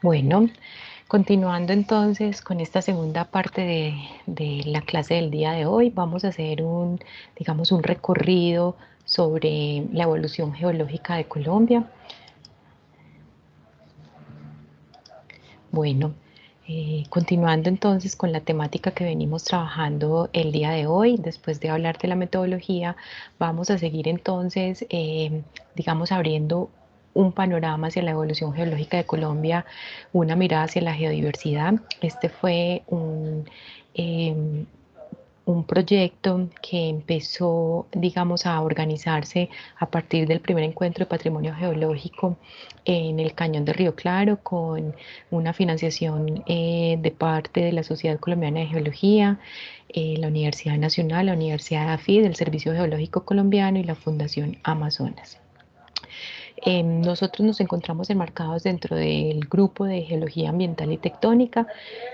Bueno, continuando entonces con esta segunda parte de la clase del día de hoy, vamos a hacer digamos, un recorrido sobre la evolución geológica de Colombia. Bueno, continuando entonces con la temática que venimos trabajando el día de hoy, después de hablar de la metodología, vamos a seguir entonces, digamos, abriendo un panorama hacia la evolución geológica de Colombia, una mirada hacia la geodiversidad. Este fue eh, un proyecto que empezó, digamos, a organizarse a partir del primer encuentro de patrimonio geológico en el Cañón de Río Claro, con una financiación de parte de la Sociedad Colombiana de Geología, la Universidad Nacional, la Universidad de AFID, el Servicio Geológico Colombiano y la Fundación Amazonas. Nosotros nos encontramos enmarcados dentro del grupo de Geología Ambiental y Tectónica,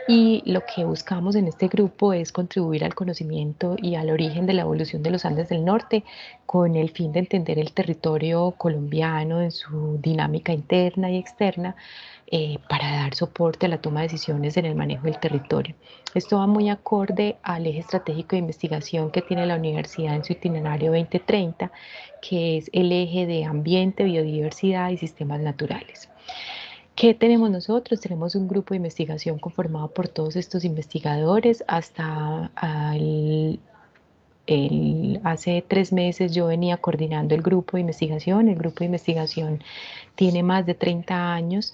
y lo que buscamos en este grupo es contribuir al conocimiento y al origen de la evolución de los Andes del Norte, con el fin de entender el territorio colombiano en su dinámica interna y externa, para dar soporte a la toma de decisiones en el manejo del territorio. Esto va muy acorde al eje estratégico de investigación que tiene la universidad en su itinerario 2030, que es el eje de ambiente, biodiversidad y sistemas naturales. ¿Qué tenemos nosotros? Tenemos un grupo de investigación conformado por todos estos investigadores. Hace 3 meses yo venía coordinando el grupo de investigación. El grupo de investigación tiene más de 30 años.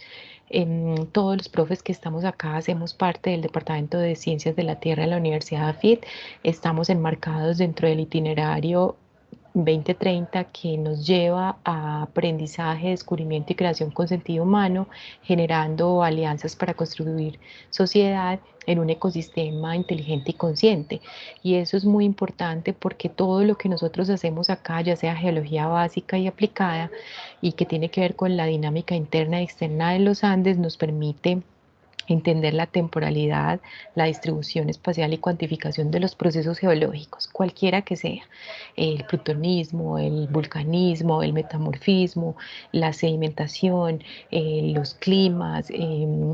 Todos los profes que estamos acá hacemos parte del Departamento de Ciencias de la Tierra de la Universidad de AFIT. Estamos enmarcados dentro del itinerario 2030, que nos lleva a aprendizaje, descubrimiento y creación con sentido humano, generando alianzas para construir sociedad en un ecosistema inteligente y consciente. Y eso es muy importante porque todo lo que nosotros hacemos acá, ya sea geología básica y aplicada, y que tiene que ver con la dinámica interna y externa de los Andes, nos permite entender la temporalidad, la distribución espacial y cuantificación de los procesos geológicos, cualquiera que sea: el plutonismo, el vulcanismo, el metamorfismo, la sedimentación, los climas,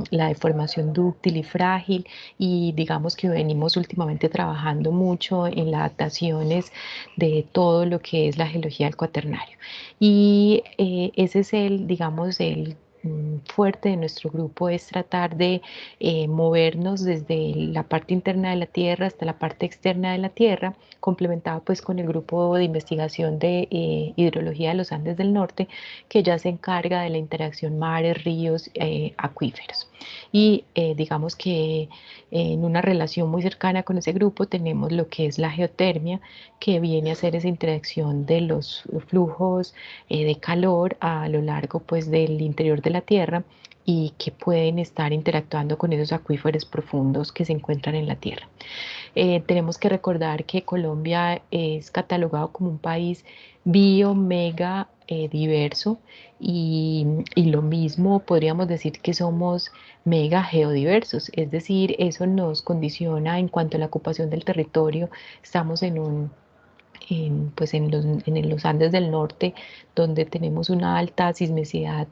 la deformación dúctil y frágil. Y digamos que venimos últimamente trabajando mucho en las adaptaciones de todo lo que es la geología del cuaternario. Y ese es digamos, el fuerte de nuestro grupo, es tratar de movernos desde la parte interna de la Tierra hasta la parte externa de la Tierra, complementado pues con el grupo de investigación de hidrología de los Andes del Norte, que ya se encarga de la interacción mares, ríos, acuíferos. Y digamos que en una relación muy cercana con ese grupo tenemos lo que es la geotermia, que viene a ser esa interacción de los flujos de calor a lo largo pues del interior de la Tierra, y que pueden estar interactuando con esos acuíferos profundos que se encuentran en la Tierra. Tenemos que recordar que Colombia es catalogado como un país mega diverso, y lo mismo podríamos decir que somos mega geodiversos, es decir, eso nos condiciona en cuanto a la ocupación del territorio. Estamos pues en los Andes del Norte, donde tenemos una alta sismicidad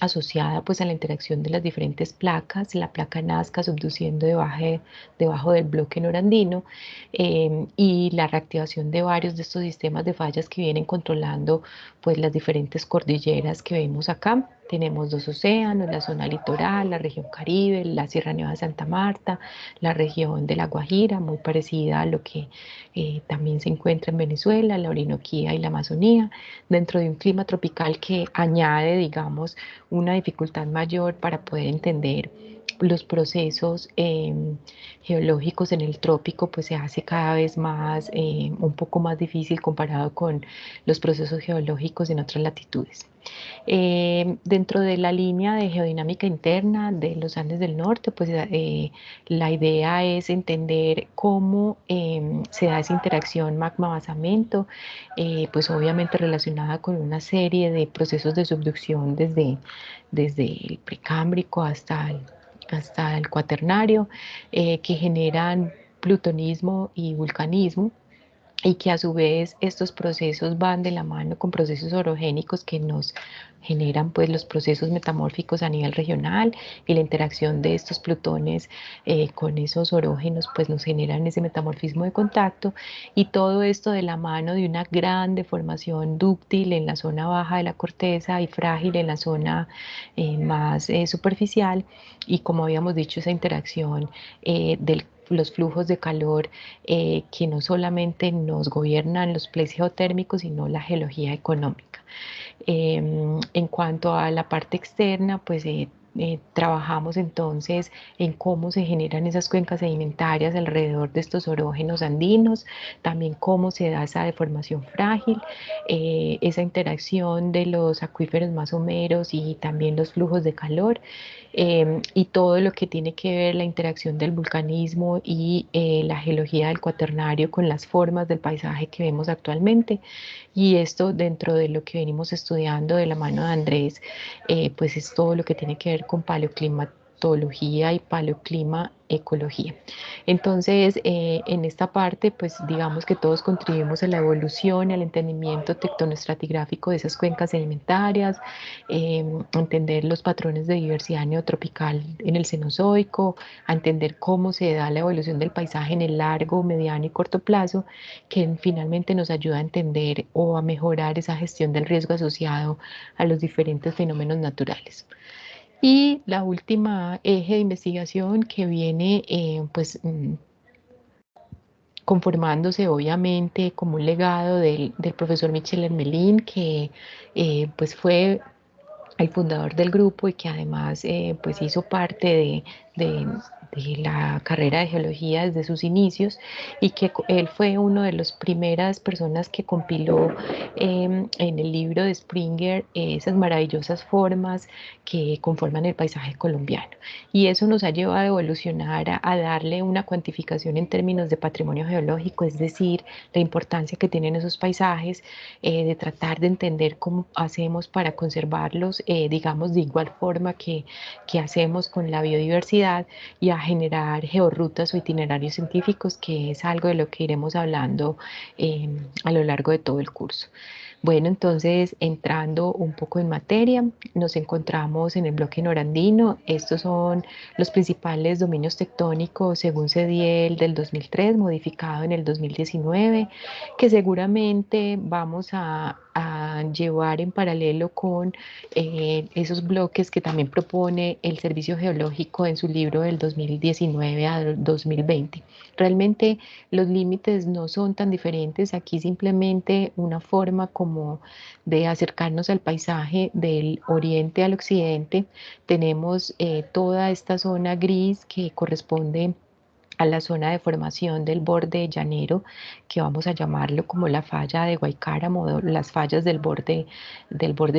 asociada pues a la interacción de las diferentes placas, la placa Nazca subduciendo debajo del bloque norandino, y la reactivación de varios de estos sistemas de fallas que vienen controlando pues las diferentes cordilleras que vemos acá. Tenemos dos océanos: la zona litoral, la región Caribe, la Sierra Nevada de Santa Marta, la región de La Guajira, muy parecida a lo que también se encuentra en Venezuela, la Orinoquía y la Amazonía, dentro de un clima tropical que añade, digamos, una dificultad mayor para poder entender los procesos geológicos en el trópico. Pues se hace cada vez más, un poco más difícil comparado con los procesos geológicos en otras latitudes. Dentro de la línea de geodinámica interna de los Andes del Norte, pues la idea es entender cómo se da esa interacción magma-basamento, pues obviamente relacionada con una serie de procesos de subducción desde el precámbrico hasta el cuaternario, que generan plutonismo y vulcanismo. y que a su vez estos procesos van de la mano con procesos orogénicos que nos generan pues los procesos metamórficos a nivel regional, y la interacción de estos plutones con esos orógenos pues nos generan ese metamorfismo de contacto, y todo esto de la mano de una gran deformación dúctil en la zona baja de la corteza y frágil en la zona más superficial, y como habíamos dicho, esa interacción de los flujos de calor que no solamente nos gobiernan los plays geotérmicos, sino la geología económica. En cuanto a la parte externa, pues trabajamos entonces en cómo se generan esas cuencas sedimentarias alrededor de estos orógenos andinos, también cómo se da esa deformación frágil, esa interacción de los acuíferos más someros y también los flujos de calor, y todo lo que tiene que ver la interacción del vulcanismo y la geología del cuaternario con las formas del paisaje que vemos actualmente. Y esto dentro de lo que venimos estudiando de la mano de Andrés, pues es todo lo que tiene que ver con paleoclimatología y paleoclima ecología. Entonces, en esta parte, pues digamos que todos contribuimos a la evolución y al entendimiento tectonoestratigráfico de esas cuencas sedimentarias, entender los patrones de diversidad neotropical en el Cenozoico, a entender cómo se da la evolución del paisaje en el largo, mediano y corto plazo, que finalmente nos ayuda a entender o a mejorar esa gestión del riesgo asociado a los diferentes fenómenos naturales. Y la última eje de investigación que viene conformándose obviamente como un legado del profesor Michel Hermelin, que pues fue el fundador del grupo y que además pues hizo parte de la carrera de geología desde sus inicios, y que él fue una de las primeras personas que compiló en el libro de Springer esas maravillosas formas que conforman el paisaje colombiano. Y eso nos ha llevado a evolucionar a darle una cuantificación en términos de patrimonio geológico, es decir, la importancia que tienen esos paisajes, de tratar de entender cómo hacemos para conservarlos, digamos, de igual forma que hacemos con la biodiversidad, y a generar georrutas o itinerarios científicos, que es algo de lo que iremos hablando a lo largo de todo el curso. Bueno, entonces entrando un poco en materia, nos encontramos en el bloque norandino. Estos son los principales dominios tectónicos según CEDIEL del 2003, modificado en el 2019, que seguramente vamos a llevar en paralelo con esos bloques que también propone el Servicio Geológico en su libro del 2019 a 2020. Realmente los límites no son tan diferentes, aquí simplemente una forma como de acercarnos al paisaje del oriente al occidente. Tenemos toda esta zona gris que corresponde a la zona de formación del borde llanero, que vamos a llamarlo como la falla de Guaycáramo, o las fallas del borde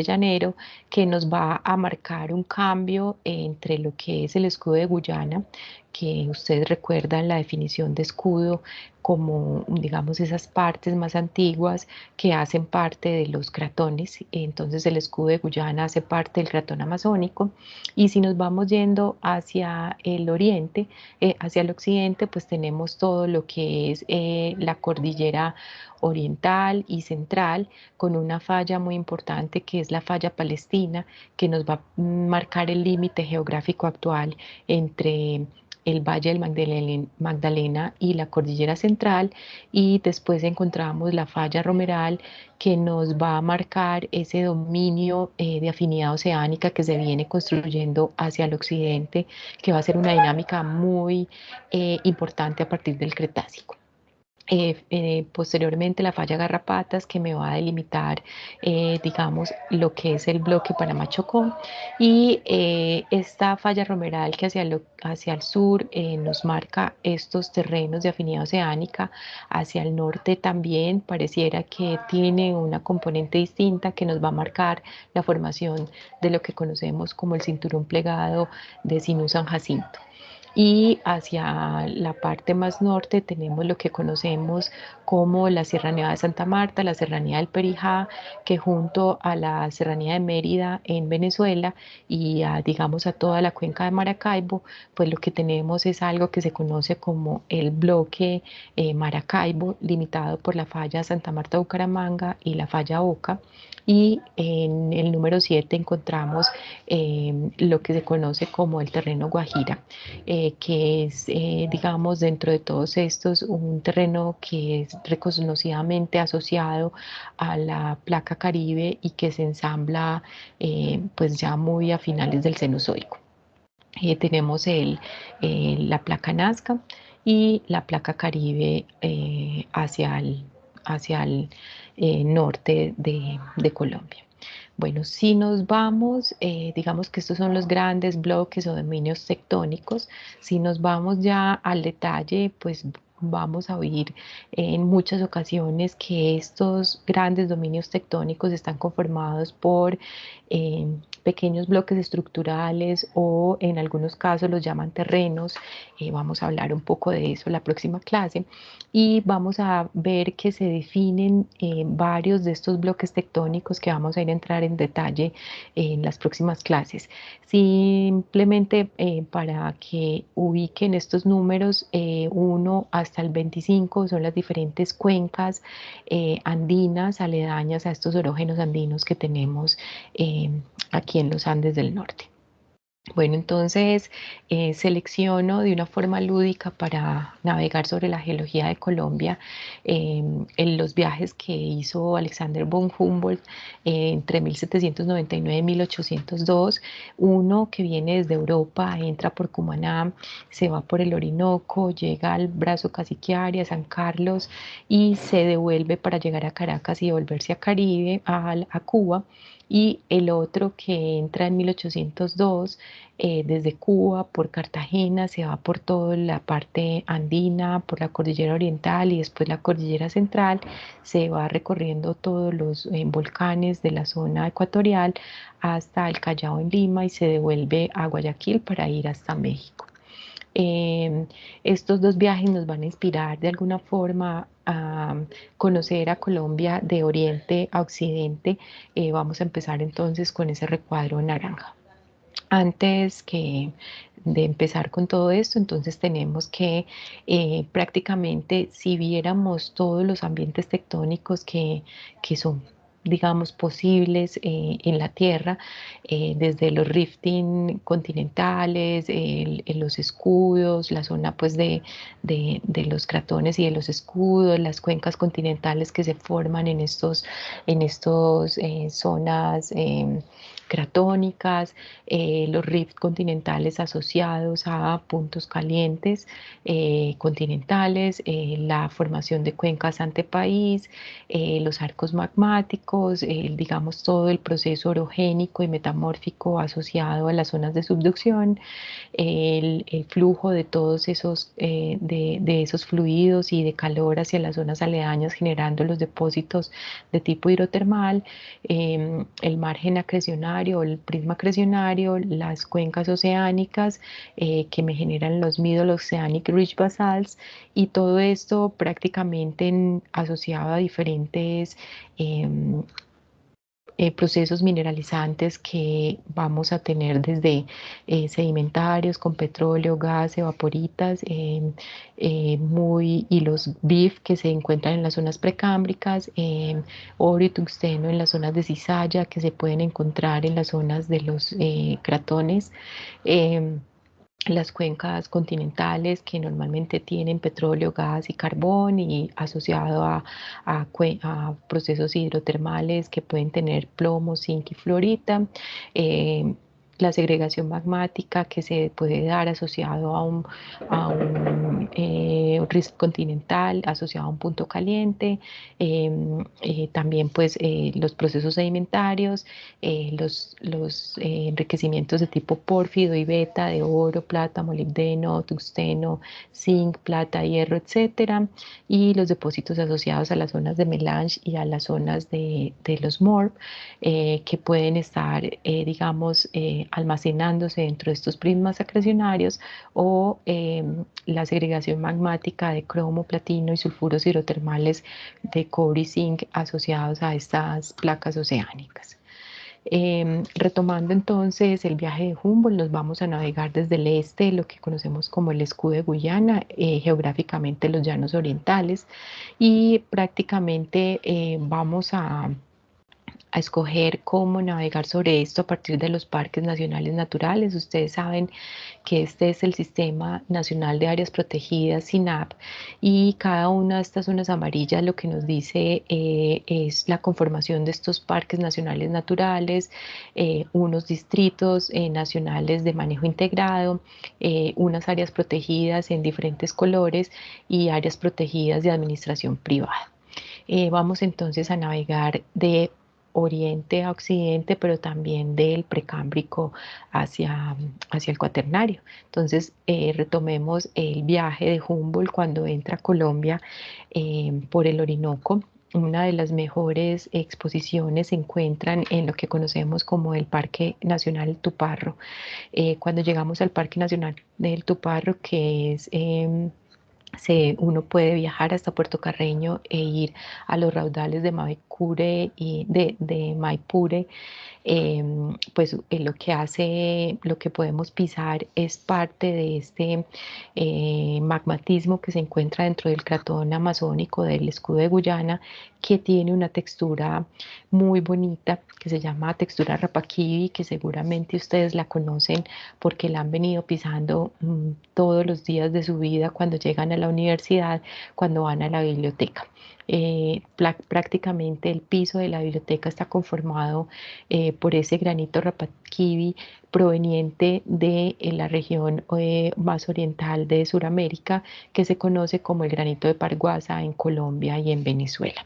llanero, que nos va a marcar un cambio entre lo que es el escudo de Guyana, que ustedes recuerdan la definición de escudo como, digamos, esas partes más antiguas que hacen parte de los cratones. Entonces el escudo de Guyana hace parte del cratón amazónico, y si nos vamos yendo hacia el oriente, hacia el occidente, pues tenemos todo lo que es la cordillera oriental y central, con una falla muy importante que es la falla palestina, que nos va a marcar el límite geográfico actual entre el Valle del Magdalena y la Cordillera Central, y después encontramos la falla romeral, que nos va a marcar ese dominio de afinidad oceánica que se viene construyendo hacia el occidente, que va a ser una dinámica muy importante a partir del Cretácico. Posteriormente la falla Garrapatas, que me va a delimitar, digamos, lo que es el bloque Panamá-Chocó, y esta falla romeral que hacia el sur nos marca estos terrenos de afinidad oceánica. Hacia el norte también pareciera que tiene una componente distinta que nos va a marcar la formación de lo que conocemos como el cinturón plegado de Sinú San Jacinto. Y hacia la parte más norte tenemos lo que conocemos como la Serranía de Santa Marta, la Serranía del Perijá, que junto a la Serranía de Mérida en Venezuela y digamos a toda la cuenca de Maracaibo, pues lo que tenemos es algo que se conoce como el bloque Maracaibo, limitado por la falla Santa Marta Bucaramanga y la falla Oca. Y en el número 7 encontramos lo que se conoce como el terreno Guajira, que es, digamos, dentro de todos estos, un terreno que es reconocidamente asociado a la placa Caribe y que se ensambla pues ya muy a finales del Cenozoico. Tenemos la placa Nazca y la placa Caribe hacia el norte de Colombia. Bueno, si nos vamos, digamos que estos son los grandes bloques o dominios tectónicos. Si nos vamos ya al detalle, pues vamos a oír en muchas ocasiones que estos grandes dominios tectónicos están conformados por eh, pequeños bloques estructurales o en algunos casos los llaman terrenos. Vamos a hablar un poco de eso la próxima clase y vamos a ver que se definen varios de estos bloques tectónicos que vamos a ir a entrar en detalle en las próximas clases. Simplemente para que ubiquen estos números, 1 hasta el 25 son las diferentes cuencas andinas aledañas a estos orógenos andinos que tenemos aquí en los Andes del Norte. Bueno, entonces selecciono de una forma lúdica para navegar sobre la geología de Colombia en los viajes que hizo Alexander von Humboldt entre 1799 y 1802. Uno que viene desde Europa, entra por Cumaná, se va por el Orinoco, llega al Brazo Cassiquiare, a San Carlos y se devuelve para llegar a Caracas y devolverse a Caribe, a Cuba. Y el otro que entra en 1802 desde Cuba, por Cartagena, se va por toda la parte andina, por la cordillera oriental y después la cordillera central, se va recorriendo todos los volcanes de la zona ecuatorial hasta el Callao en Lima y se devuelve a Guayaquil para ir hasta México. Estos dos viajes nos van a inspirar de alguna forma a conocer a Colombia de oriente a occidente. Vamos a empezar entonces con ese recuadro naranja. Antes de empezar con todo esto, entonces tenemos que prácticamente, si viéramos todos los ambientes tectónicos que son, digamos, posibles en la Tierra, desde los rifting continentales, los escudos, la zona pues de los cratones y de los escudos, las cuencas continentales que se forman en estos zonas cratónicas, los rifts continentales asociados a puntos calientes continentales, la formación de cuencas ante país, los arcos magmáticos, digamos todo el proceso orogénico y metamórfico asociado a las zonas de subducción, el flujo de todos esos, de esos fluidos y de calor hacia las zonas aledañas generando los depósitos de tipo hidrotermal, el margen acrecionario, el prisma acrecionario, las cuencas oceánicas que me generan los Middle Oceanic Ridge Basalts y todo esto prácticamente asociado a diferentes procesos mineralizantes que vamos a tener desde sedimentarios con petróleo, gas, evaporitas, y los BIF que se encuentran en las zonas precámbricas, oro y tungsteno en las zonas de cizalla que se pueden encontrar en las zonas de los cratones. Las cuencas continentales que normalmente tienen petróleo, gas y carbón y asociado a procesos hidrotermales que pueden tener plomo, zinc y fluorita. La segregación magmática que se puede dar asociado a un rift continental, asociado a un punto caliente. También pues los procesos sedimentarios, los enriquecimientos de tipo pórfido y beta de oro, plata, molibdeno, tungsteno, zinc, plata, hierro, etcétera, y los depósitos asociados a las zonas de melange y a las zonas de los MORP, que pueden estar, digamos, almacenándose dentro de estos prismas acrecionarios, o la segregación magmática de cromo, platino y sulfuros hidrotermales de cobre y zinc asociados a estas placas oceánicas. Retomando entonces el viaje de Humboldt, nos vamos a navegar desde el este, lo que conocemos como el escudo de Guyana, geográficamente los llanos orientales, y prácticamente vamos a escoger cómo navegar sobre esto a partir de los parques nacionales naturales. Ustedes saben que este es el Sistema Nacional de Áreas Protegidas, SINAP, y cada una de estas zonas amarillas lo que nos dice es la conformación de estos parques nacionales naturales, unos distritos nacionales de manejo integrado, unas áreas protegidas en diferentes colores y áreas protegidas de administración privada. Vamos entonces a navegar de oriente a occidente, pero también del precámbrico hacia el cuaternario. Entonces, retomemos el viaje de Humboldt cuando entra a Colombia por el Orinoco. Una de las mejores exposiciones se encuentran en lo que conocemos como el Parque Nacional Tuparro. Cuando llegamos al Parque Nacional del Tuparro, que es uno puede viajar hasta Puerto Carreño e ir a los raudales de Maipure de Maipure, pues lo que podemos pisar es parte de este magmatismo que se encuentra dentro del cratón amazónico del escudo de Guyana, que tiene una textura muy bonita, que se llama textura Rapakivi, que seguramente ustedes la conocen porque la han venido pisando todos los días de su vida cuando llegan a la universidad, cuando van a la biblioteca. Prácticamente el piso de la biblioteca está conformado por ese granito Rapakivi proveniente de la región más oriental de Sudamérica, que se conoce como el granito de Parguasa en Colombia y en Venezuela.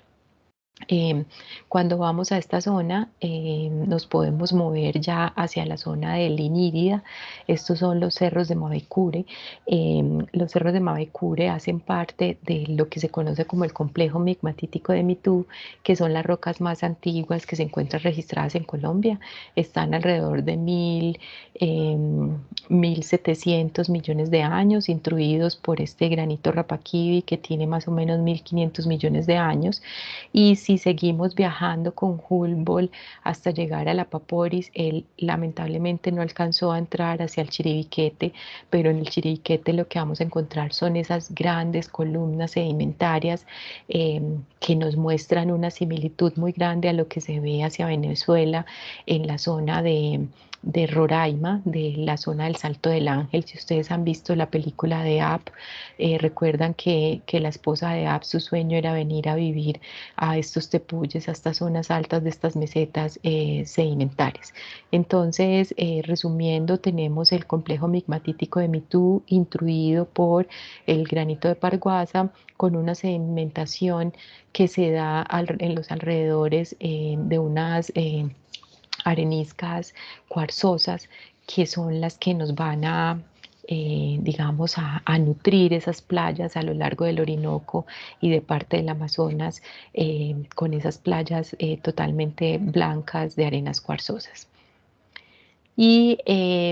Em, Cuando vamos a esta zona, nos podemos mover ya hacia la zona de Linírida. Estos son los cerros de Mavecure. Los cerros de Mavecure hacen parte de lo que se conoce como el complejo migmatítico de Mitú, que son las rocas más antiguas que se encuentran registradas en Colombia. Están alrededor de 1.700 millones de años, intruidos por este granito Rapakivi, que tiene más o menos 1.500 millones de años. Y si seguimos viajando con Humboldt hasta llegar a la Paporis, él lamentablemente no alcanzó a entrar hacia el Chiribiquete, pero en el Chiribiquete lo que vamos a encontrar son esas grandes columnas sedimentarias que nos muestran una similitud muy grande a lo que se ve hacia Venezuela en la zona de Roraima, de la zona del Salto del Ángel. Si ustedes han visto la película de App, recuerdan que la esposa de App, su sueño era venir a vivir a estos tepuyes, a estas zonas altas de estas mesetas sedimentarias. Entonces, resumiendo, tenemos el complejo migmatítico de Mitú, intruido por el granito de Parguasa, con una sedimentación que se da en los alrededores de unas areniscas cuarzosas, que son las que nos van digamos, a nutrir esas playas a lo largo del Orinoco y de parte del Amazonas, con esas playas totalmente blancas de arenas cuarzosas. Y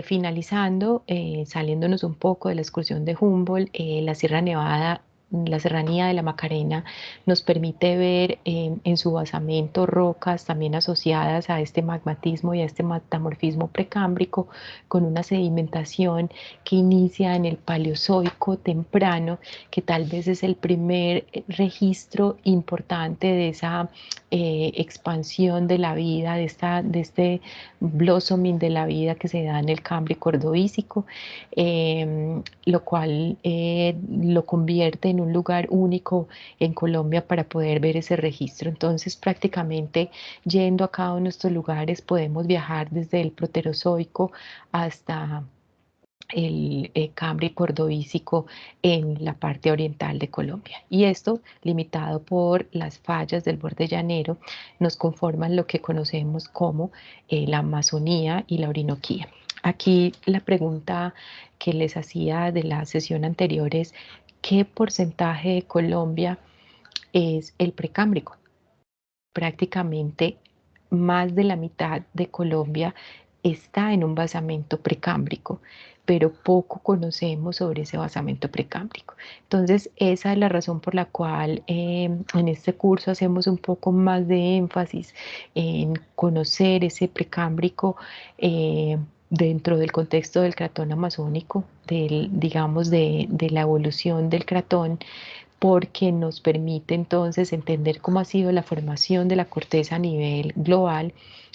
finalizando, saliéndonos un poco de la excursión de Humboldt, la Sierra Nevada, la serranía de la Macarena, nos permite ver en su basamento rocas también asociadas a este magmatismo y a este metamorfismo precámbrico, con una sedimentación que inicia en el Paleozoico temprano, que tal vez es el primer registro importante de esa expansión de la vida, de este blossoming de la vida que se da en el Cámbrico Ordovícico, lo cual lo convierte en un lugar único en Colombia para poder ver ese registro. Entonces, prácticamente yendo a cada uno de estos lugares podemos viajar desde el Proterozoico hasta el Cámbrico Ordovícico en la parte oriental de Colombia. Y esto, limitado por las fallas del borde llanero, nos conforman lo que conocemos como la Amazonía y la Orinoquía. Aquí la pregunta que les hacía de la sesión anterior es: ¿qué porcentaje de Colombia es el precámbrico? Prácticamente más de la mitad de Colombia está en un basamento precámbrico, pero poco conocemos sobre ese basamento precámbrico. Entonces, esa es la razón por la cual en este curso hacemos un poco más de énfasis en conocer ese precámbrico dentro del contexto del cratón amazónico, digamos, de la evolución del cratón, porque nos permite entonces entender cómo ha sido la formación de la corteza a nivel global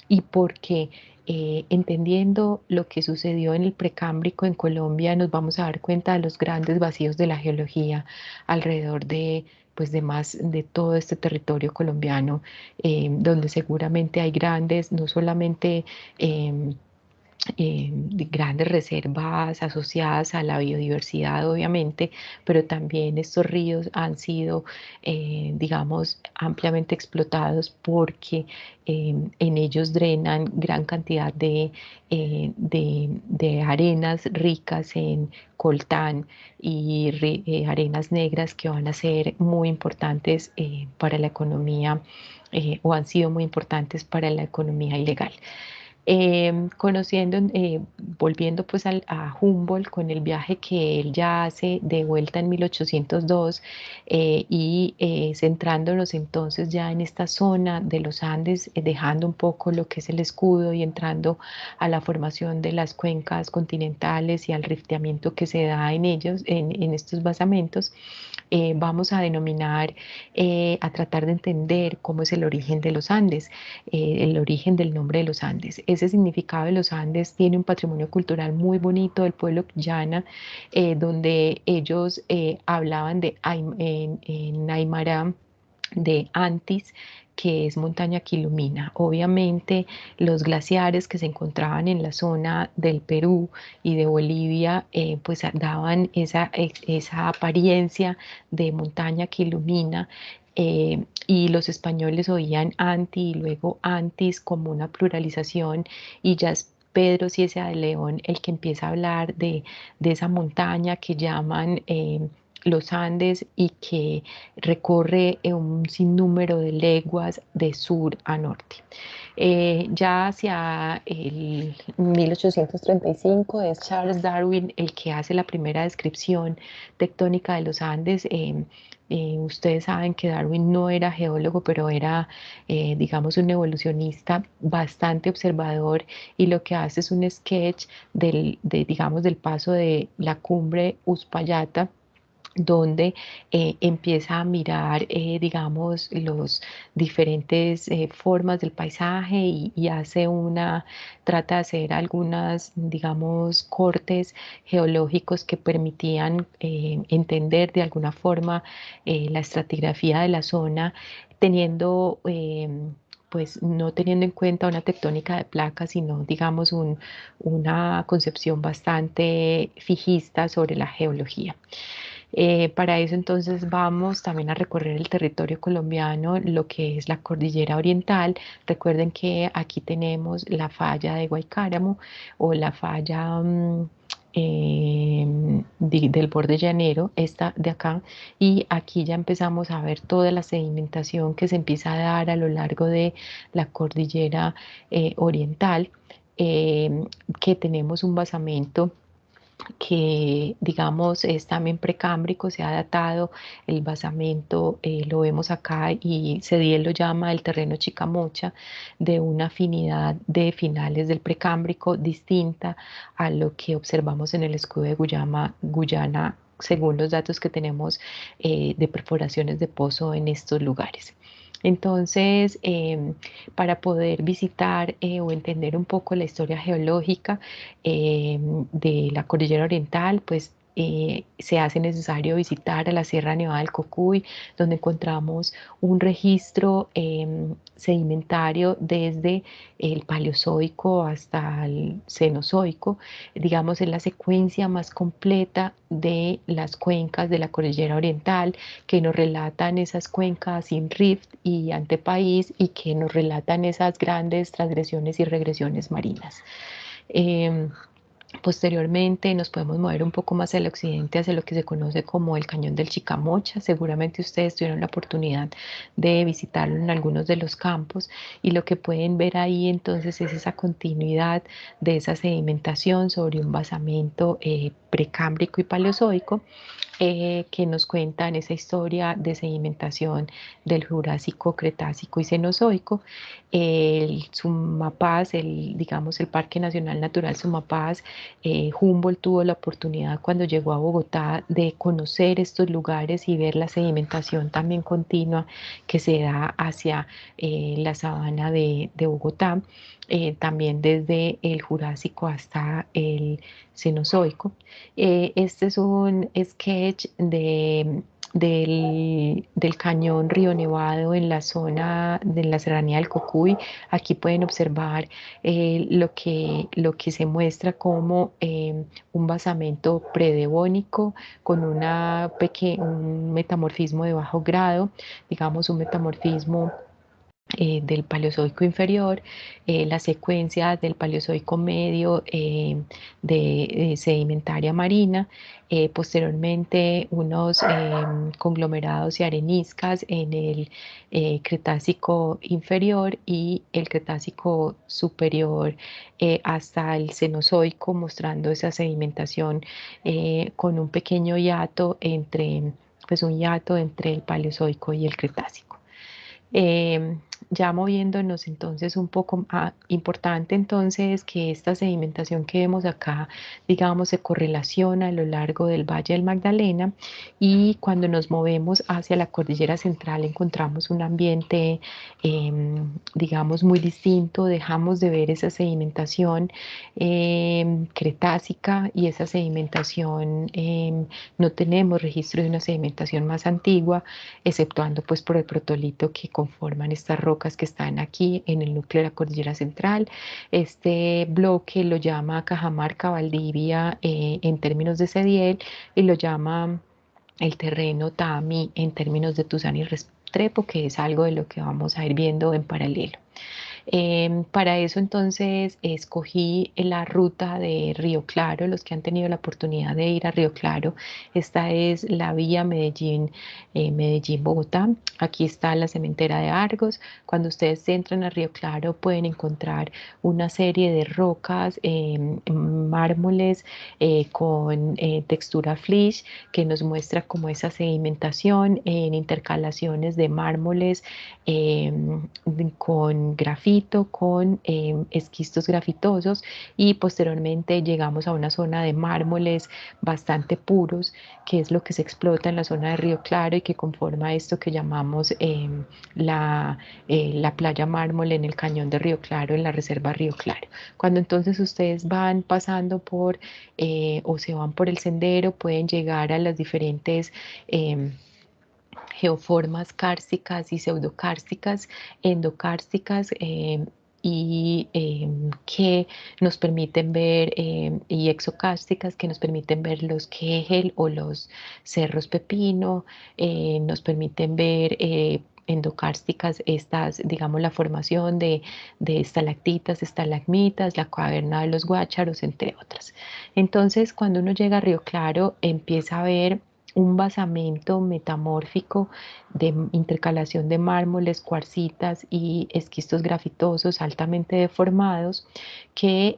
y porque entendiendo lo que sucedió en el precámbrico en Colombia nos vamos a dar cuenta de los grandes vacíos de la geología alrededor de pues de más de todo este territorio colombiano, donde seguramente hay grandes, no solamente de grandes reservas asociadas a la biodiversidad, obviamente, pero también estos ríos han sido, digamos, ampliamente explotados porque en ellos drenan gran cantidad de arenas ricas en coltán y arenas negras que van a ser muy importantes para la economía o han sido muy importantes para la economía ilegal. Conociendo, volviendo pues a Humboldt con el viaje que él ya hace de vuelta en 1802 y centrándonos entonces ya en esta zona de los Andes, dejando un poco lo que es el escudo y entrando a la formación de las cuencas continentales y al rifteamiento que se da en ellos, en estos basamentos, vamos a denominar, a tratar de entender cómo es el origen de los Andes, el origen del nombre de los Andes. Ese significado de los Andes tiene un patrimonio cultural muy bonito del pueblo Llana, donde ellos hablaban en Aymara de Antis, que es montaña que ilumina. Obviamente los glaciares que se encontraban en la zona del Perú y de Bolivia pues daban esa apariencia de montaña que ilumina, y los españoles oían anti y luego antis como una pluralización y ya es Pedro Cieza de León el que empieza a hablar de esa montaña que llaman los Andes y que recorre un sinnúmero de leguas de sur a norte. Ya hacia el 1835 es Charles Darwin el que hace la primera descripción tectónica de los Andes. Ustedes saben que Darwin no era geólogo, pero era, digamos, un evolucionista bastante observador y lo que hace es un sketch digamos, del paso de la cumbre Uspallata, donde empieza a mirar, digamos, los diferentes formas del paisaje y hace trata de hacer algunas, digamos, cortes geológicos que permitían entender de alguna forma la estratigrafía de la zona, teniendo pues no teniendo en cuenta una tectónica de placas, sino digamos una concepción bastante fijista sobre la geología. Para eso entonces vamos también a recorrer el territorio colombiano, lo que es la cordillera oriental. Recuerden que aquí tenemos la falla de Guaycáramo o la falla del borde llanero, esta de acá, y aquí ya empezamos a ver toda la sedimentación que se empieza a dar a lo largo de la cordillera oriental, que tenemos un basamento que digamos es también precámbrico, se ha datado el basamento, lo vemos acá y Cediel lo llama el terreno Chicamocha, de una afinidad de finales del precámbrico distinta a lo que observamos en el escudo de Guyana, según los datos que tenemos de perforaciones de pozo en estos lugares. Entonces, para poder visitar o entender un poco la historia geológica de la cordillera oriental, pues se hace necesario visitar a la Sierra Nevada del Cocuy, donde encontramos un registro sedimentario desde el Paleozoico hasta el Cenozoico, digamos, es la secuencia más completa de las cuencas de la cordillera oriental, que nos relatan esas cuencas sin rift y antepaís y que nos relatan esas grandes transgresiones y regresiones marinas. Em, Posteriormente nos podemos mover un poco más al occidente, hacia lo que se conoce como el Cañón del Chicamocha. Seguramente ustedes tuvieron la oportunidad de visitarlo en algunos de los campos, y lo que pueden ver ahí entonces es esa continuidad de esa sedimentación sobre un basamento precámbrico y paleozoico, que nos cuentan esa historia de sedimentación del Jurásico, Cretácico y Cenozoico. El Sumapaz, digamos el Parque Nacional Natural Sumapaz, Humboldt tuvo la oportunidad cuando llegó a Bogotá de conocer estos lugares y ver la sedimentación también continua que se da hacia la sabana de Bogotá, también desde el Jurásico hasta el Cenozoico. Este es un sketch del cañón Río Nevado en la zona de la serranía del Cocuy. Aquí pueden observar lo que se muestra como un basamento predevónico con un metamorfismo de bajo grado, digamos un metamorfismo del Paleozoico inferior, la secuencia del Paleozoico medio, de sedimentaria marina, posteriormente unos conglomerados y areniscas en el Cretácico inferior y el Cretácico superior, hasta el Cenozoico, mostrando esa sedimentación con un pequeño hiato entre el Paleozoico y el Cretácico. Eh, ya moviéndonos entonces un poco, importante entonces que esta sedimentación que vemos acá, digamos, se correlaciona a lo largo del Valle del Magdalena, y cuando nos movemos hacia la cordillera central encontramos un ambiente, digamos, muy distinto. Dejamos de ver esa sedimentación cretácica, y esa sedimentación, no tenemos registro de una sedimentación más antigua, exceptuando pues por el protolito que conforman estas rocas que están aquí en el núcleo de la cordillera central. Este bloque lo llama Cajamarca Valdivia en términos de Sediel, y lo llama el terreno Tami en términos de Tuzán y Restrepo, que es algo de lo que vamos a ir viendo en paralelo. Para eso entonces escogí la ruta de Río Claro. Los que han tenido la oportunidad de ir a Río Claro, esta es la vía Medellín, Medellín-Bogotá. Aquí está la cementera de Argos. Cuando ustedes entran a Río Claro pueden encontrar una serie de rocas, mármoles con textura flysch, que nos muestra como esa sedimentación en intercalaciones de mármoles con grafito, con esquistos grafitosos, y posteriormente llegamos a una zona de mármoles bastante puros, que es lo que se explota en la zona de Río Claro y que conforma esto que llamamos la playa mármol en el cañón de Río Claro, en la reserva Río Claro. Cuando entonces ustedes van pasando o se van por el sendero, pueden llegar a las diferentes geoformas kársticas y pseudokársticas, endokársticas, que nos permiten ver, y exokársticas, que nos permiten ver los Kegel o los cerros Pepino, nos permiten ver endokársticas, estas, digamos, la formación de estalactitas, estalagmitas, la caverna de los Guácharos, entre otras. Entonces, cuando uno llega a Río Claro, empieza a ver un basamento metamórfico de intercalación de mármoles, cuarcitas y esquistos grafitosos altamente deformados, que,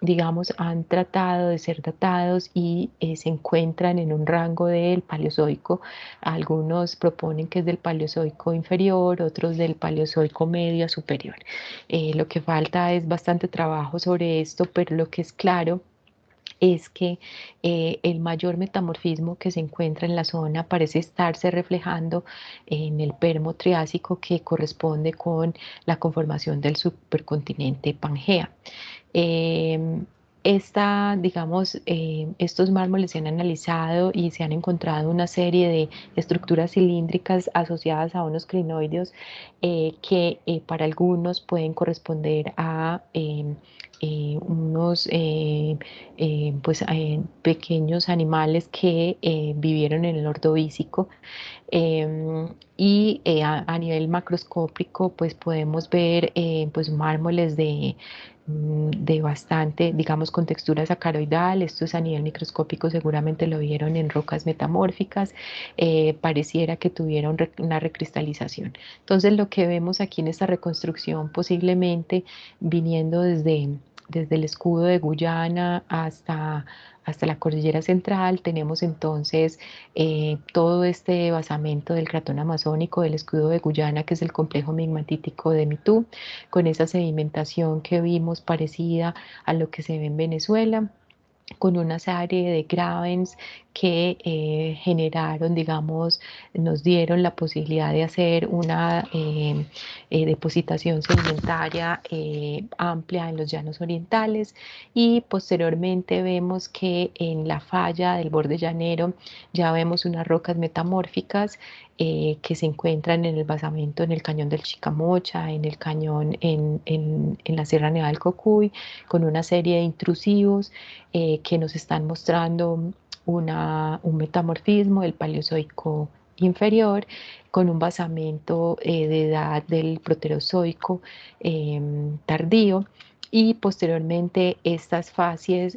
digamos, han tratado de ser datados y se encuentran en un rango del Paleozoico. Algunos proponen que es del Paleozoico inferior, otros del Paleozoico medio a superior. Lo que falta es bastante trabajo sobre esto, pero lo que es claro es que el mayor metamorfismo que se encuentra en la zona parece estarse reflejando en el Permo Triásico, que corresponde con la conformación del supercontinente Pangea. Eh, digamos, estos mármoles se han analizado y se han encontrado una serie de estructuras cilíndricas asociadas a unos crinoideos, que para algunos pueden corresponder a unos pues, pequeños animales que vivieron en el Ordovícico. A nivel macroscópico pues podemos ver pues mármoles de bastante, digamos, con textura sacaroidal. Esto es a nivel microscópico, seguramente lo vieron en rocas metamórficas. Pareciera que tuviera una recristalización. Entonces, lo que vemos aquí en esta reconstrucción, posiblemente viniendo desde el escudo de Guyana hasta la cordillera central, tenemos entonces todo este basamento del cratón amazónico, del escudo de Guyana, que es el complejo migmatítico de Mitú, con esa sedimentación que vimos parecida a lo que se ve en Venezuela, con una serie de gravens que generaron, digamos, nos dieron la posibilidad de hacer una depositación sedimentaria amplia en los llanos orientales, y posteriormente vemos que en la falla del borde llanero ya vemos unas rocas metamórficas que se encuentran en el basamento, en el cañón del Chicamocha, en el cañón, en la Sierra Nevada del Cocuy, con una serie de intrusivos que nos están mostrando un metamorfismo del Paleozoico inferior, con un basamento de edad del Proterozoico tardío, y posteriormente estas facies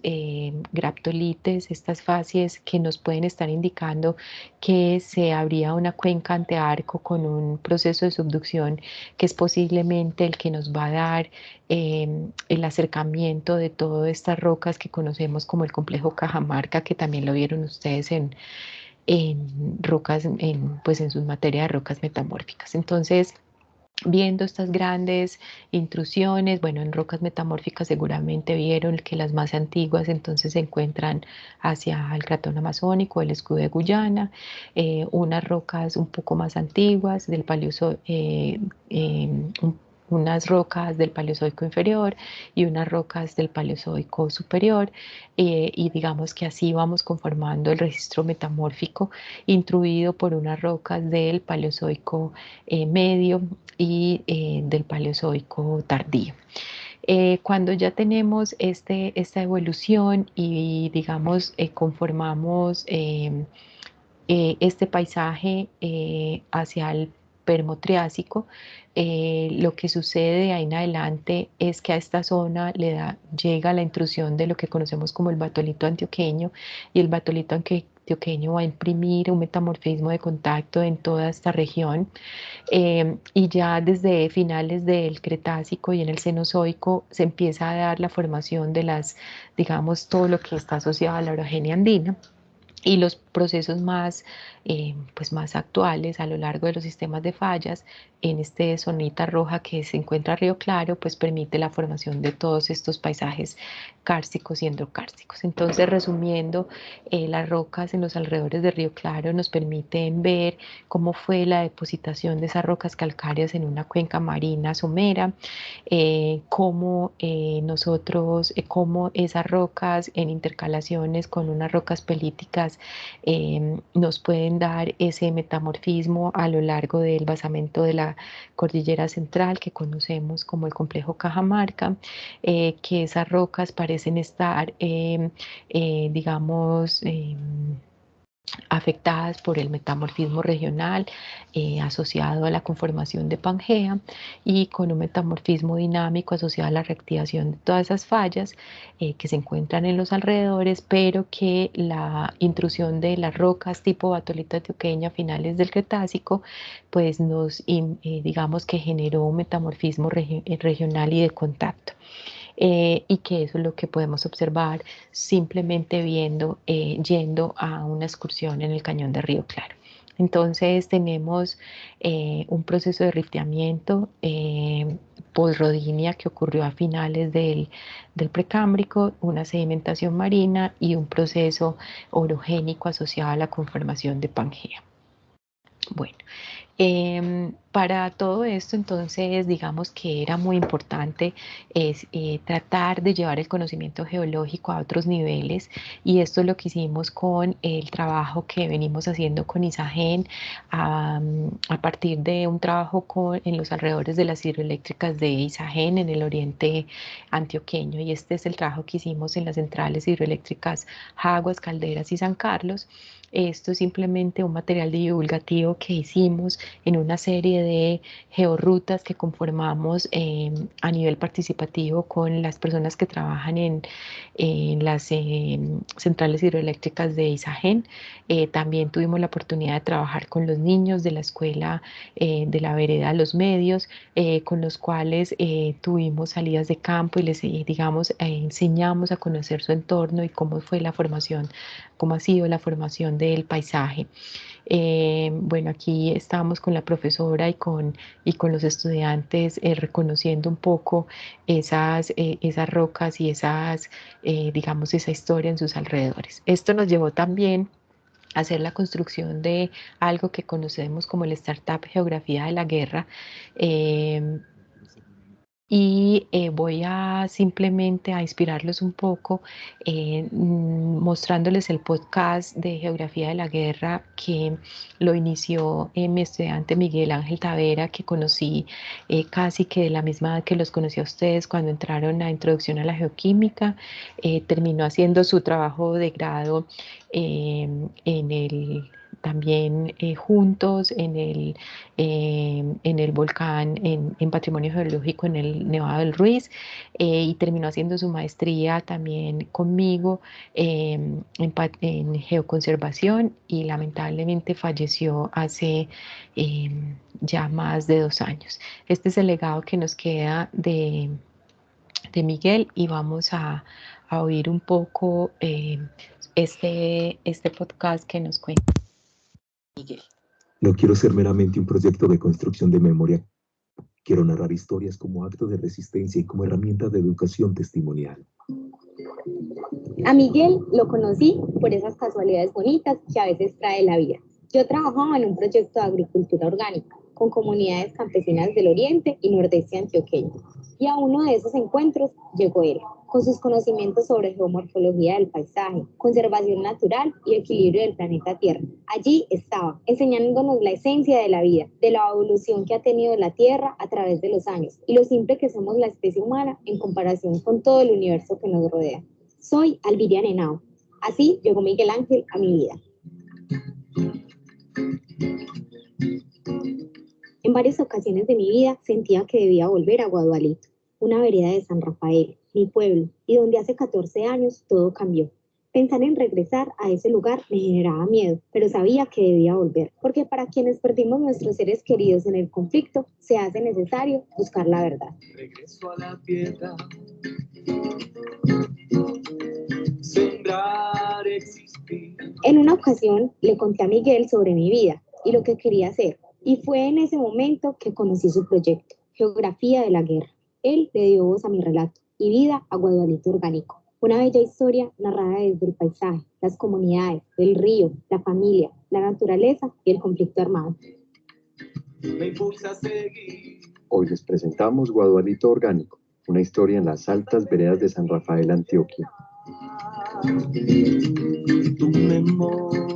graptolites, estas facies que nos pueden estar indicando que se abría una cuenca antearco con un proceso de subducción que es posiblemente el que nos va a dar el acercamiento de todas estas rocas que conocemos como el complejo Cajamarca, que también lo vieron ustedes en rocas, pues en sus materias de rocas metamórficas. Entonces, viendo estas grandes intrusiones, bueno, en rocas metamórficas seguramente vieron que las más antiguas entonces se encuentran hacia el cratón amazónico, el escudo de Guyana, unas rocas un poco más antiguas del Paleozoico, unas rocas del Paleozoico inferior y unas rocas del Paleozoico superior, y digamos que así vamos conformando el registro metamórfico, intruido por unas rocas del Paleozoico medio y del Paleozoico tardío. Cuando ya tenemos esta evolución y, digamos, conformamos este paisaje hacia el Permo-Triásico, lo que sucede de ahí en adelante es que a esta zona llega la intrusión de lo que conocemos como el batolito antioqueño, y el batolito antioqueño va a imprimir un metamorfismo de contacto en toda esta región, y ya desde finales del Cretácico y en el Cenozoico se empieza a dar la formación de digamos, todo lo que está asociado a la orogenia andina. Y los procesos pues más actuales a lo largo de los sistemas de fallas, en este zonita roja que se encuentra Río Claro, pues permite la formación de todos estos paisajes kársticos y endocársticos. Entonces, resumiendo, las rocas en los alrededores de Río Claro nos permiten ver cómo fue la depositación de esas rocas calcáreas en una cuenca marina somera, cómo esas rocas en intercalaciones con unas rocas pelíticas nos pueden dar ese metamorfismo a lo largo del basamento de la cordillera central que conocemos como el complejo Cajamarca, que esas rocas parecen estar, digamos, afectadas por el metamorfismo regional asociado a la conformación de Pangea, y con un metamorfismo dinámico asociado a la reactivación de todas esas fallas que se encuentran en los alrededores, pero que la intrusión de las rocas tipo batolito antioqueña a finales del Cretácico pues digamos que generó un metamorfismo regional y de contacto. Y que eso es lo que podemos observar simplemente yendo a una excursión en el cañón de Río Claro. Entonces tenemos un proceso de rifteamiento posrodinia que ocurrió a finales del Precámbrico, una sedimentación marina y un proceso orogénico asociado a la conformación de Pangea. Bueno, para todo esto, entonces, digamos que era muy importante tratar de llevar el conocimiento geológico a otros niveles, y esto es lo que hicimos con el trabajo que venimos haciendo con ISAGEN a partir de un trabajo en los alrededores de las hidroeléctricas de ISAGEN en el oriente antioqueño, y este es el trabajo que hicimos en las centrales hidroeléctricas Jaguas, Calderas y San Carlos. Esto es simplemente un material divulgativo que hicimos en una serie de georrutas que conformamos a nivel participativo con las personas que trabajan en las centrales hidroeléctricas de Isagen. También tuvimos la oportunidad de trabajar con los niños de la escuela de la vereda Los Medios, con los cuales tuvimos salidas de campo y les, digamos, enseñamos a conocer su entorno y cómo fue la formación, cómo ha sido la formación del paisaje. Bueno, aquí estábamos con la profesora y con los estudiantes reconociendo un poco esas rocas y digamos, esa historia en sus alrededores. Esto nos llevó también a hacer la construcción de algo que conocemos como el Startup Geografía de la Guerra. eh, Voy a simplemente a inspirarlos un poco mostrándoles el podcast de Geografía de la Guerra que lo inició mi estudiante Miguel Ángel Tavera, que conocí casi que de la misma edad que los conocí a ustedes cuando entraron a Introducción a la Geoquímica. Terminó haciendo su trabajo de grado en el también juntos en el volcán, en patrimonio geológico en el Nevado del Ruiz, y terminó haciendo su maestría también conmigo en geoconservación y lamentablemente falleció hace ya más de 2 años. Este es el legado que nos queda de Miguel y vamos a oír un poco este podcast que nos cuenta Miguel. No quiero ser meramente un proyecto de construcción de memoria. Quiero narrar historias como acto de resistencia y como herramienta de educación testimonial. A Miguel lo conocí por esas casualidades bonitas que a veces trae la vida. Yo trabajaba en un proyecto de agricultura orgánica con comunidades campesinas del oriente y nordeste antioqueño. Y a uno de esos encuentros llegó él, con sus conocimientos sobre geomorfología del paisaje, conservación natural y equilibrio del planeta Tierra. Allí estaba, enseñándonos la esencia de la vida, de la evolución que ha tenido la Tierra a través de los años y lo simple que somos la especie humana en comparación con todo el universo que nos rodea. Soy Alviria Henao. Así llegó Miguel Ángel a mi vida. En varias ocasiones de mi vida sentía que debía volver a Guadualito, una vereda de San Rafael, mi pueblo, y donde hace 14 años todo cambió. Pensar en regresar a ese lugar me generaba miedo, pero sabía que debía volver, porque para quienes perdimos nuestros seres queridos en el conflicto, se hace necesario buscar la verdad. Regreso a la piedra, sembrar, existir. En una ocasión le conté a Miguel sobre mi vida y lo que quería hacer, y fue en ese momento que conocí su proyecto, Geografía de la Guerra. Él le dio voz a mi relato y vida a Guadualito Orgánico, una bella historia narrada desde el paisaje, las comunidades, el río, la familia, la naturaleza y el conflicto armado. Me impulsa a seguir. Hoy les presentamos Guadualito Orgánico, una historia en las altas veredas de San Rafael, Antioquia. Tu memoria.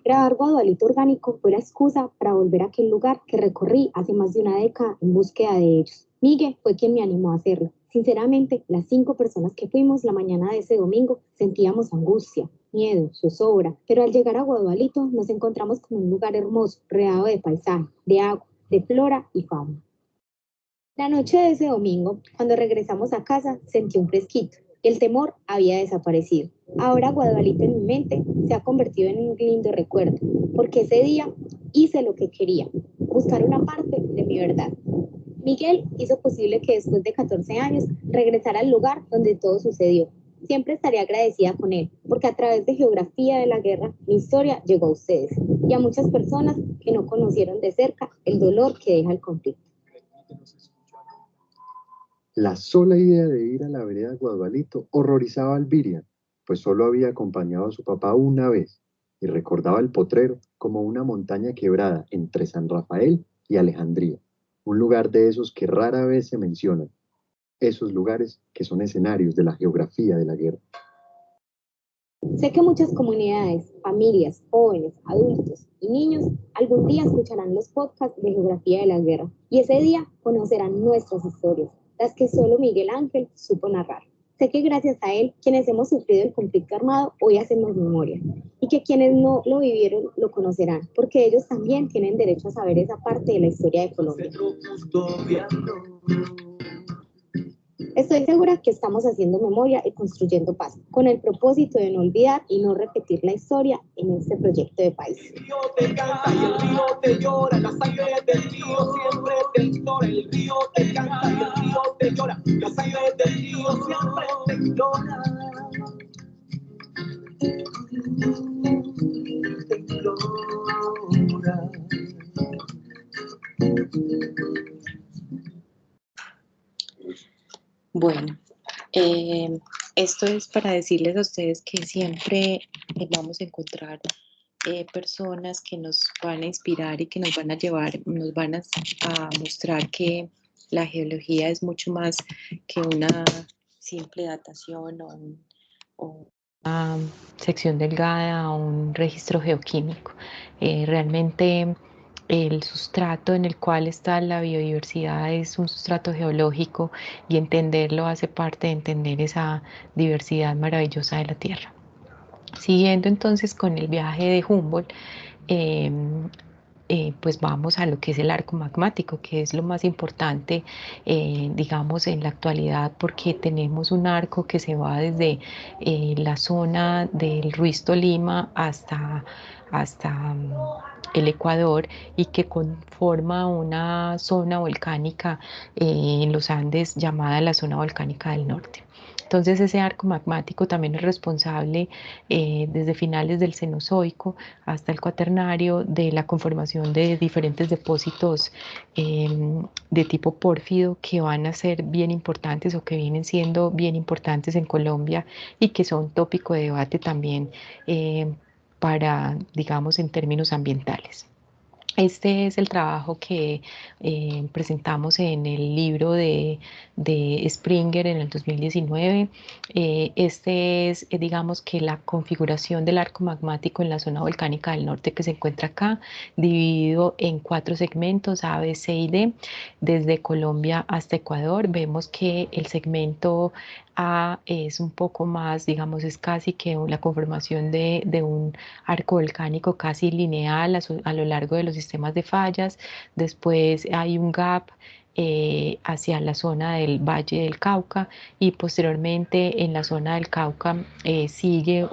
Grabar Guadualito Orgánico fue la excusa para volver a aquel lugar que recorrí hace más de una década en búsqueda de ellos. Miguel fue quien me animó a hacerlo. Sinceramente, las 5 personas que fuimos la mañana de ese domingo sentíamos angustia, miedo, zozobra, pero al llegar a Guadualito nos encontramos con un lugar hermoso, rodeado de paisaje, de agua, de flora y fauna. La noche de ese domingo, cuando regresamos a casa, sentí un fresquito. El temor había desaparecido. Ahora Guadualito en mi mente se ha convertido en un lindo recuerdo, porque ese día hice lo que quería, buscar una parte de mi verdad. Miguel hizo posible que después de 14 años regresara al lugar donde todo sucedió. Siempre estaré agradecida con él, porque a través de Geografía de la Guerra, mi historia llegó a ustedes y a muchas personas que no conocieron de cerca el dolor que deja el conflicto. La sola idea de ir a la vereda Guadualito horrorizaba a Alviria, pues solo había acompañado a su papá una vez y recordaba el potrero como una montaña quebrada entre San Rafael y Alejandría, un lugar de esos que rara vez se mencionan, esos lugares que son escenarios de la geografía de la guerra. Sé que muchas comunidades, familias, jóvenes, adultos y niños algún día escucharán los podcasts de Geografía de la Guerra y ese día conocerán nuestras historias, las que solo Miguel Ángel supo narrar. Sé que gracias a él, quienes hemos sufrido el conflicto armado, hoy hacemos memoria y que quienes no lo vivieron lo conocerán, porque ellos también tienen derecho a saber esa parte de la historia de Colombia. Estoy segura que estamos haciendo memoria y construyendo paz, con el propósito de no olvidar y no repetir la historia en este proyecto de país. El río te canta y el río te llora, la sangre del río siempre te implora. El río te canta y el río te llora, la sangre del río siempre te implora. Te implora. Bueno, esto es para decirles a ustedes que siempre vamos a encontrar personas que nos van a inspirar y que nos van a llevar, nos van a mostrar que la geología es mucho más que una simple datación o una sección delgada o un registro geoquímico. Realmente el sustrato en el cual está la biodiversidad es un sustrato geológico y entenderlo hace parte de entender esa diversidad maravillosa de la Tierra. Siguiendo entonces con el viaje de Humboldt, pues vamos a lo que es el arco magmático, que es lo más importante, digamos, en la actualidad, porque tenemos un arco que se va desde la zona del Ruiz Tolima hasta el Ecuador y que conforma una zona volcánica en los Andes llamada la zona volcánica del norte. Entonces ese arco magmático también es responsable desde finales del Cenozoico hasta el Cuaternario de la conformación de diferentes depósitos de tipo pórfido que van a ser bien importantes o que vienen siendo bien importantes en Colombia y que son tópico de debate también para, digamos, en términos ambientales. Este es el trabajo que presentamos en el libro de Springer en el 2019. Este es, digamos, que la configuración del arco magmático en la zona volcánica del norte que se encuentra acá, dividido en 4 segmentos, A, B, C y D, desde Colombia hasta Ecuador. Vemos que el segmento A es un poco más, digamos, es casi que la conformación de un arco volcánico casi lineal a lo largo de los sistemas de fallas. Después hay un gap hacia la zona del Valle del Cauca y posteriormente en la zona del Cauca sigue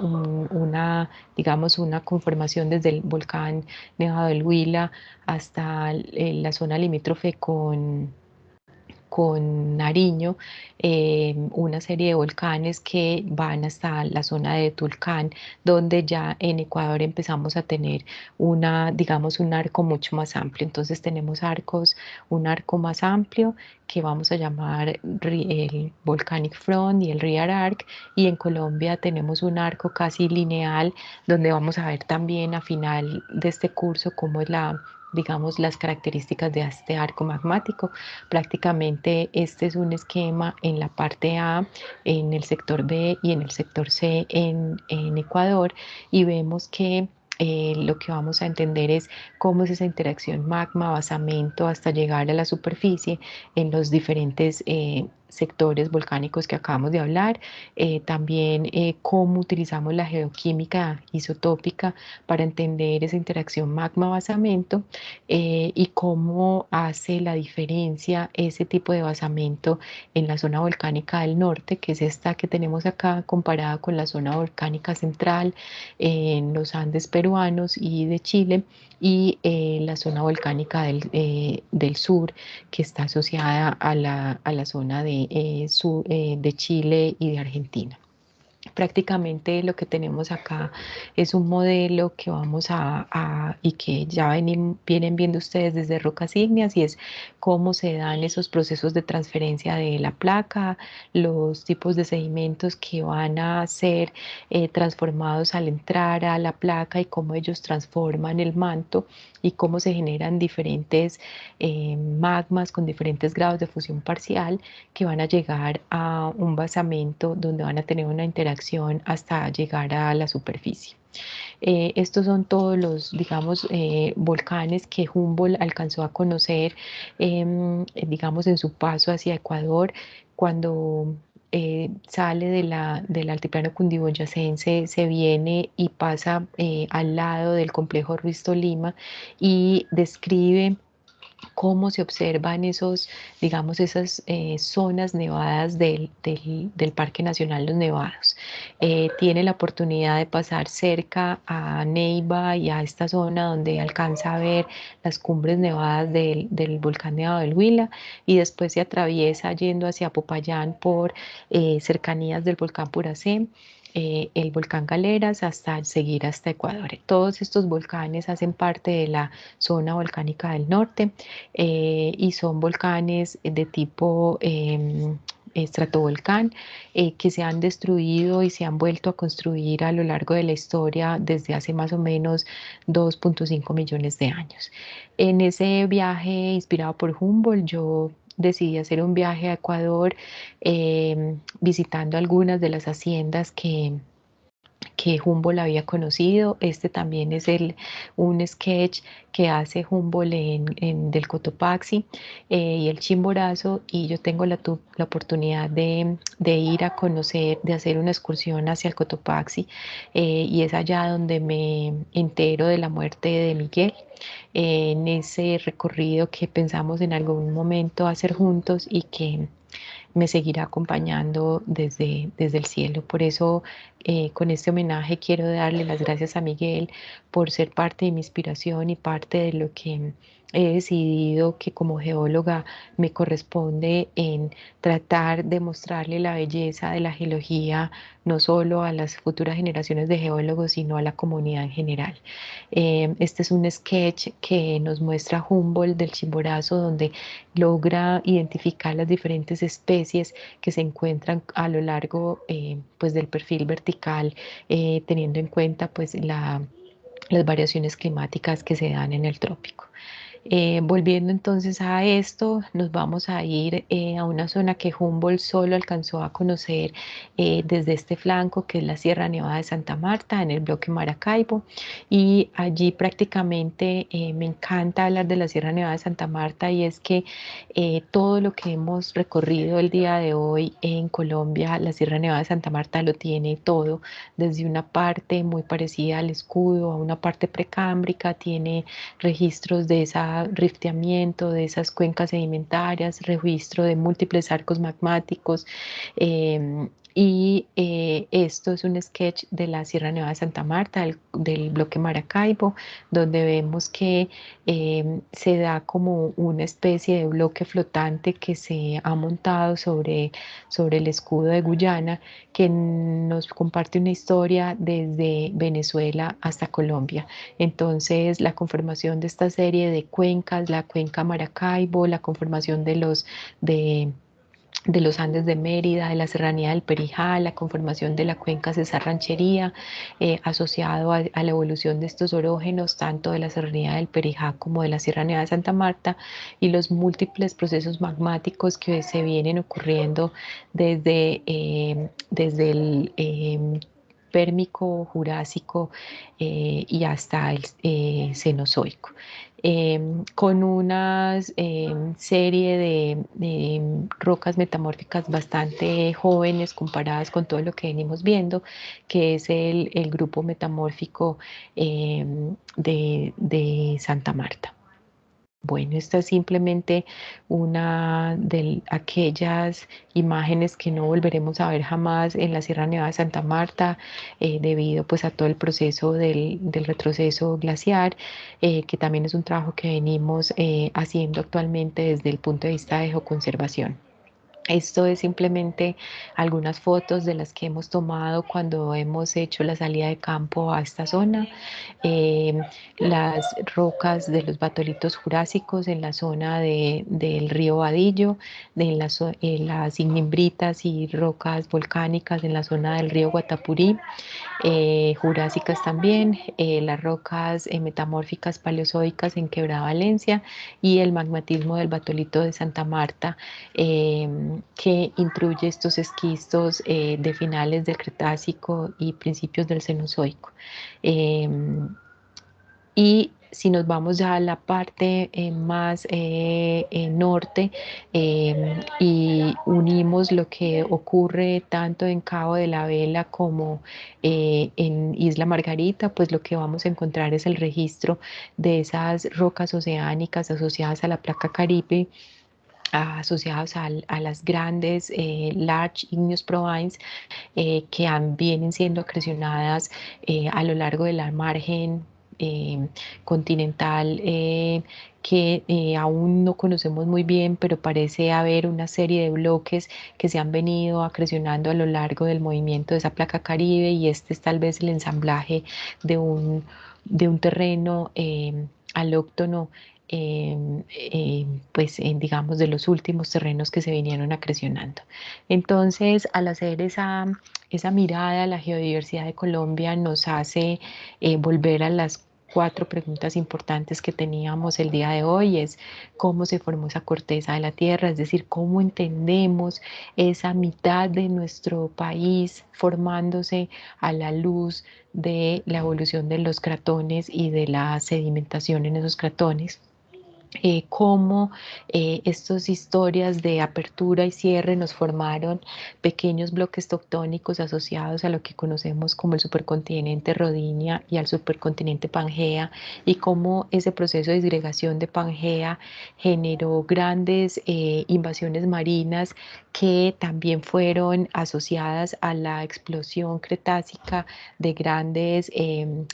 digamos, una conformación desde el volcán Nevado del Huila hasta la zona limítrofe con Nariño, una serie de volcanes que van hasta la zona de Tulcán, donde ya en Ecuador empezamos a tener digamos, un arco mucho más amplio. Entonces tenemos un arco más amplio que vamos a llamar el Volcanic Front y el Rear Arc, y en Colombia tenemos un arco casi lineal, donde vamos a ver también a final de este curso cómo es digamos, las características de este arco magmático. Prácticamente este es un esquema en la parte A, en el sector B y en el sector C en Ecuador, y vemos que lo que vamos a entender es cómo es esa interacción magma-basamento hasta llegar a la superficie en los diferentes sectores volcánicos que acabamos de hablar. También cómo utilizamos la geoquímica isotópica para entender esa interacción magma-basamento y cómo hace la diferencia ese tipo de basamento en la zona volcánica del norte, que es esta que tenemos acá, comparada con la zona volcánica central en los Andes peruanos y de Chile, y la zona volcánica del sur, que está asociada a la zona de Chile y de Argentina. Prácticamente lo que tenemos acá es un modelo que y que ya vienen viendo ustedes desde rocas ígneas, y es cómo se dan esos procesos de transferencia de la placa, los tipos de sedimentos que van a ser transformados al entrar a la placa y cómo ellos transforman el manto y cómo se generan diferentes magmas con diferentes grados de fusión parcial que van a llegar a un basamento donde van a tener una interacción hasta llegar a la superficie. Estos son todos los, digamos, volcanes que Humboldt alcanzó a conocer, digamos, en su paso hacia Ecuador, cuando sale del altiplano cundiboyacense, se viene y pasa al lado del complejo Ruiz Tolima y describe cómo se observan esos, digamos, esas zonas nevadas del Parque Nacional Los Nevados. Tiene la oportunidad de pasar cerca a Neiva y a esta zona donde alcanza a ver las cumbres nevadas del volcán Nevado del Huila y después se atraviesa yendo hacia Popayán por cercanías del volcán Puracé, el volcán Galeras hasta seguir hasta Ecuador. Todos estos volcanes hacen parte de la zona volcánica del norte y son volcanes de tipo estratovolcán que se han destruido y se han vuelto a construir a lo largo de la historia desde hace más o menos 2,5 millones de años. En ese viaje inspirado por Humboldt, yo decidí hacer un viaje a Ecuador visitando algunas de las haciendas que Humboldt había conocido. Este también es un sketch que hace Humboldt del Cotopaxi y el Chimborazo, y yo tengo la oportunidad de ir a conocer, de hacer una excursión hacia el Cotopaxi y es allá donde me entero de la muerte de Miguel. En ese recorrido que pensamos en algún momento hacer juntos y que me seguirá acompañando desde el cielo. Por eso, con este homenaje quiero darle las gracias a Miguel por ser parte de mi inspiración y parte de lo que he decidido que como geóloga me corresponde en tratar de mostrarle la belleza de la geología no solo a las futuras generaciones de geólogos, sino a la comunidad en general. Este es un sketch que nos muestra Humboldt del Chimborazo, donde logra identificar las diferentes especies que se encuentran a lo largo pues del perfil vertical, teniendo en cuenta pues las variaciones climáticas que se dan en el trópico. Volviendo entonces a esto, nos vamos a ir a una zona que Humboldt solo alcanzó a conocer desde este flanco, que es la Sierra Nevada de Santa Marta, en el bloque Maracaibo, y allí prácticamente me encanta hablar de la Sierra Nevada de Santa Marta, y es que todo lo que hemos recorrido el día de hoy en Colombia, la Sierra Nevada de Santa Marta lo tiene todo, desde una parte muy parecida al escudo a una parte precámbrica, tiene registros de ese rifteamiento, de esas cuencas sedimentarias, registro de múltiples arcos magmáticos. Esto es un sketch de la Sierra Nevada de Santa Marta, del bloque Maracaibo, donde vemos que se da como una especie de bloque flotante que se ha montado sobre el escudo de Guyana, que nos comparte una historia desde Venezuela hasta Colombia. Entonces, la conformación de esta serie de cuencas, la cuenca Maracaibo, la conformación de los Andes de Mérida, de la Serranía del Perijá, la conformación de la cuenca Cesar Ranchería, asociado a la evolución de estos orógenos, tanto de la Serranía del Perijá como de la Sierra Nevada de Santa Marta, y los múltiples procesos magmáticos que se vienen ocurriendo desde el Pérmico, Jurásico y hasta el Cenozoico. Con una serie de rocas metamórficas bastante jóvenes comparadas con todo lo que venimos viendo, que es el grupo metamórfico de Santa Marta. Bueno, esta es simplemente una de aquellas imágenes que no volveremos a ver jamás en la Sierra Nevada de Santa Marta, debido pues a todo el proceso del retroceso glaciar, que también es un trabajo que venimos haciendo actualmente desde el punto de vista de geoconservación. Esto es simplemente algunas fotos de las que hemos tomado cuando hemos hecho la salida de campo a esta zona. Eh, las rocas de los batolitos jurásicos en la zona del río Vadillo, las ignimbritas y rocas volcánicas en la zona del río Guatapurí, jurásicas también, las rocas metamórficas paleozoicas en Quebrada Valencia y el magmatismo del batolito de Santa Marta, que incluye estos esquistos de finales del Cretácico y principios del Cenozoico. Y Si nos vamos ya a la parte más norte y unimos lo que ocurre tanto en Cabo de la Vela como en Isla Margarita, pues lo que vamos a encontrar es el registro de esas rocas oceánicas asociadas a la placa Caribe, asociados a las grandes Large Igneous Provinces vienen siendo acrecionadas a lo largo de la margen continental que aún no conocemos muy bien, pero parece haber una serie de bloques que se han venido acrecionando a lo largo del movimiento de esa placa Caribe, y este es tal vez el ensamblaje de un terreno alóctono, pues digamos de los últimos terrenos que se vinieron acrecionando. Entonces, al hacer esa mirada a la geodiversidad de Colombia, nos hace volver a las 4 preguntas importantes que teníamos el día de hoy: es cómo se formó esa corteza de la Tierra, es decir, cómo entendemos esa mitad de nuestro país formándose a la luz de la evolución de los cratones y de la sedimentación en esos cratones. Cómo estas historias de apertura y cierre nos formaron pequeños bloques tectónicos asociados a lo que conocemos como el supercontinente Rodinia y al supercontinente Pangea, y cómo ese proceso de disgregación de Pangea generó grandes invasiones marinas que también fueron asociadas a la explosión cretácica de grandes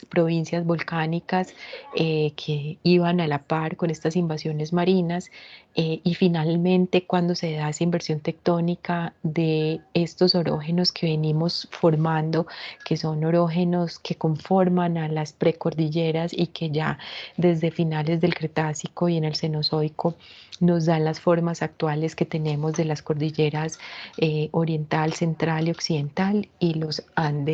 provincias volcánicas que iban a la par con estas invasiones marinas, y finalmente cuando se da esa inversión tectónica de estos orógenos que venimos formando, que son orógenos que conforman a las precordilleras y que ya desde finales del Cretácico y en el Cenozoico nos dan las formas actuales que tenemos de las cordilleras oriental, central y occidental, y los Andes